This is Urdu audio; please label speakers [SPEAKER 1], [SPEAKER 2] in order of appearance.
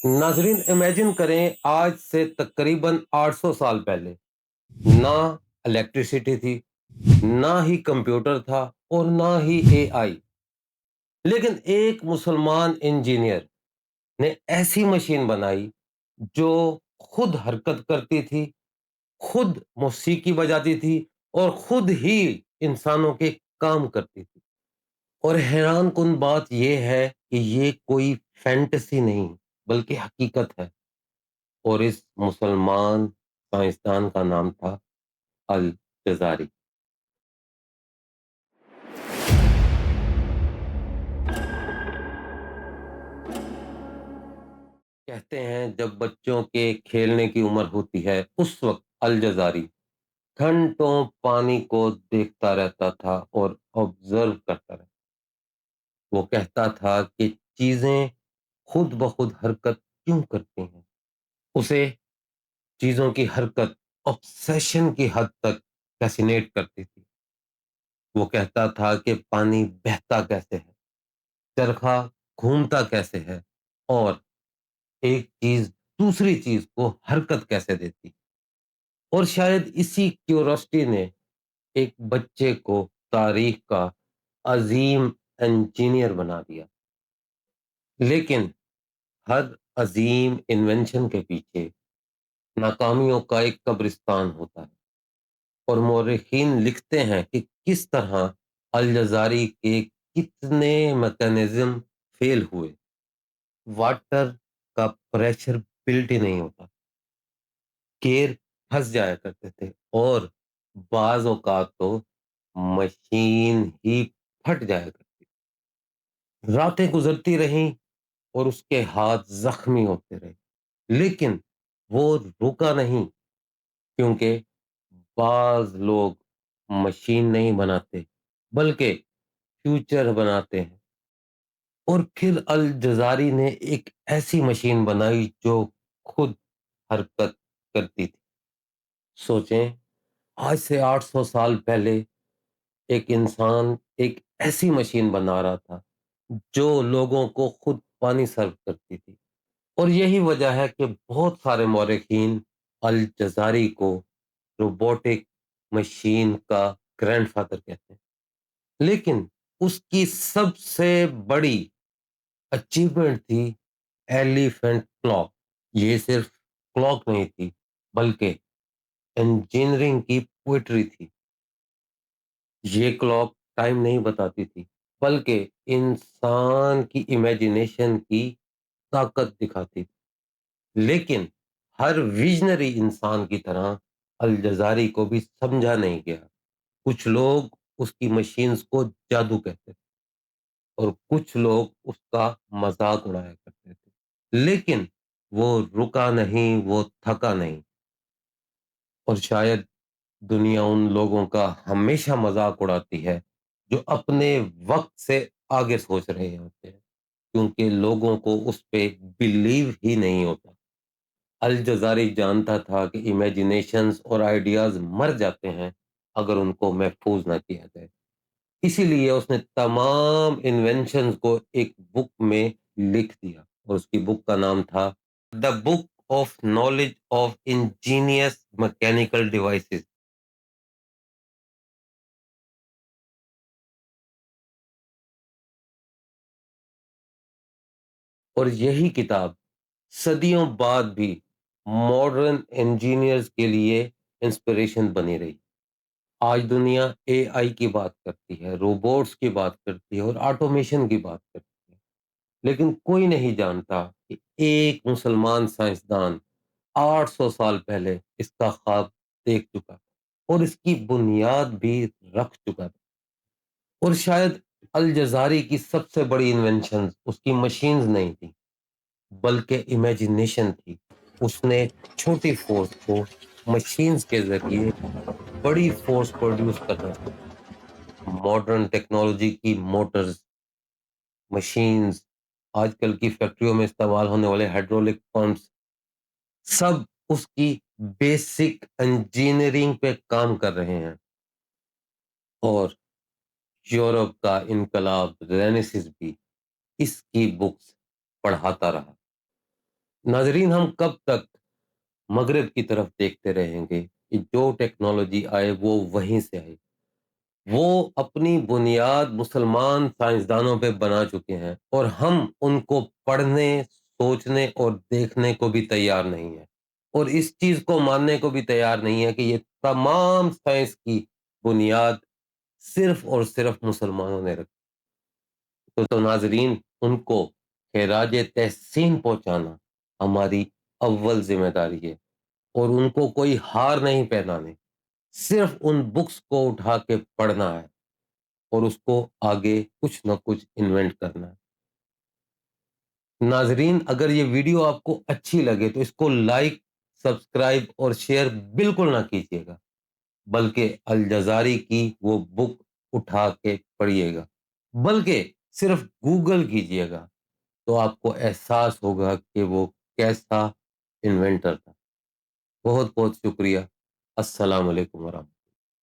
[SPEAKER 1] ناظرین امیجن کریں آج سے تقریباً 800 سال پہلے نہ الیکٹریسٹی تھی، نہ ہی کمپیوٹر تھا اور نہ ہی اے آئی، لیکن ایک مسلمان انجینئر نے ایسی مشین بنائی جو خود حرکت کرتی تھی، خود موسیقی بجاتی تھی اور خود ہی انسانوں کے کام کرتی تھی۔ اور حیران کن بات یہ ہے کہ یہ کوئی فینٹسی نہیں بلکہ حقیقت ہے، اور اس مسلمان سائنسدان کا نام تھا الجزاری۔ کہتے ہیں جب بچوں کے کھیلنے کی عمر ہوتی ہے اس وقت الجزاری گھنٹوں پانی کو دیکھتا رہتا تھا اور آبزرو کرتا رہتا۔ وہ کہتا تھا کہ چیزیں خود بخود حرکت کیوں کرتی ہیں؟ اسے چیزوں کی حرکت obsession کی حد تک فیسینیٹ کرتی تھی۔ وہ کہتا تھا کہ پانی بہتا کیسے ہے، چرخا گھومتا کیسے ہے، اور ایک چیز دوسری چیز کو حرکت کیسے دیتی۔ اور شاید اسی کیوروسٹی نے ایک بچے کو تاریخ کا عظیم انجینئر بنا دیا۔ لیکن ہر عظیم انوینشن کے پیچھے ناکامیوں کا ایک قبرستان ہوتا ہے، اور مورخین لکھتے ہیں کہ کس طرح الجزاری کے کتنے میکانزم فیل ہوئے۔ واٹر کا پریشر بلٹ ہی نہیں ہوتا، گیئر پھنس جایا کرتے تھے، اور بعض اوقات تو مشین ہی پھٹ جایا کرتی تھی۔ راتیں گزرتی رہیں اور اس کے ہاتھ زخمی ہوتے رہے، لیکن وہ رکا نہیں، کیونکہ بعض لوگ مشین نہیں بناتے بلکہ فیوچر بناتے ہیں۔ اور پھر الجزاری نے ایک ایسی مشین بنائی جو خود حرکت کرتی تھی۔ سوچیں، آج سے 800 سال پہلے ایک انسان ایک ایسی مشین بنا رہا تھا جو لوگوں کو خود پانی سرو کرتی تھی۔ اور یہی وجہ ہے کہ بہت سارے مورخین الجزاری کو روبوٹک مشین کا گرینڈ فادر کہتے ہیں۔ لیکن اس کی سب سے بڑی اچیومنٹ تھی ایلیفینٹ کلاک۔ یہ صرف کلاک نہیں تھی بلکہ انجینئرنگ کی پوئٹری تھی۔ یہ کلاک ٹائم نہیں بتاتی تھی بلکہ انسان کی امیجنیشن کی طاقت دکھاتی تھی۔ لیکن ہر ویژنری انسان کی طرح الجزاری کو بھی سمجھا نہیں گیا۔ کچھ لوگ اس کی مشینز کو جادو کہتے تھے اور کچھ لوگ اس کا مذاق اڑایا کرتے تھے، لیکن وہ رکا نہیں، وہ تھکا نہیں۔ اور شاید دنیا ان لوگوں کا ہمیشہ مذاق اڑاتی ہے جو اپنے وقت سے آگے سوچ رہے ہوتے ہیں، کیونکہ لوگوں کو اس پہ بلیو ہی نہیں ہوتا۔ الجزاری جانتا تھا کہ امیجنیشنز اور آئیڈیاز مر جاتے ہیں اگر ان کو محفوظ نہ کیا جائے۔ اسی لیے اس نے تمام انوینشنز کو ایک بک میں لکھ دیا، اور اس کی بک کا نام تھا the book of knowledge of ingenious mechanical devices. اور یہی کتاب صدیوں بعد بھی ماڈرن انجینئرز کے لیے انسپریشن بنی رہی۔ آج دنیا اے آئی کی بات کرتی ہے، روبوٹس کی بات کرتی ہے اور آٹومیشن کی بات کرتی ہے، لیکن کوئی نہیں جانتا کہ ایک مسلمان سائنسدان 800 سال پہلے اس کا خواب دیکھ چکا تھا اور اس کی بنیاد بھی رکھ چکا تھا۔ اور شاید الجزاری کی سب سے بڑی انوینشن اس کی مشینز نہیں تھی بلکہ امیجنیشن تھی۔ اس نے چھوٹی فورس کو مشینز کے ذریعے بڑی فورس پروڈیوس کرنا سیکھا۔ ماڈرن ٹیکنالوجی کی موٹرز، مشینز، آج کل کی فیکٹریوں میں استعمال ہونے والے ہائیڈرولک پمپس، سب اس کی بیسک انجینئرنگ پہ کام کر رہے ہیں۔ اور یورپ کا انقلاب رینیسنس بھی اس کی بکس پڑھاتا رہا۔ ناظرین ہم کب تک مغرب کی طرف دیکھتے رہیں گے کہ جو ٹیکنالوجی آئے وہ وہیں سے آئے؟ وہ اپنی بنیاد مسلمان سائنسدانوں پہ بنا چکے ہیں اور ہم ان کو پڑھنے، سوچنے اور دیکھنے کو بھی تیار نہیں ہے، اور اس چیز کو ماننے کو بھی تیار نہیں ہے کہ یہ تمام سائنس کی بنیاد صرف اور صرف مسلمانوں نے رکھی۔ تو ناظرین ان کو خراج تحسین پہنچانا ہماری اول ذمہ داری ہے، اور ان کو کوئی ہار نہیں پہنانے، صرف ان بکس کو اٹھا کے پڑھنا ہے اور اس کو آگے کچھ نہ کچھ انوینٹ کرنا ہے۔ ناظرین اگر یہ ویڈیو آپ کو اچھی لگے تو اس کو لائک، سبسکرائب اور شیئر بالکل نہ کیجیے گا، بلکہ الجزاری کی وہ بک اٹھا کے پڑھیے گا، بلکہ صرف گوگل کیجیے گا تو آپ کو احساس ہوگا کہ وہ کیسا انوینٹر تھا۔ بہت بہت شکریہ۔ السلام علیکم ورحمۃ اللہ۔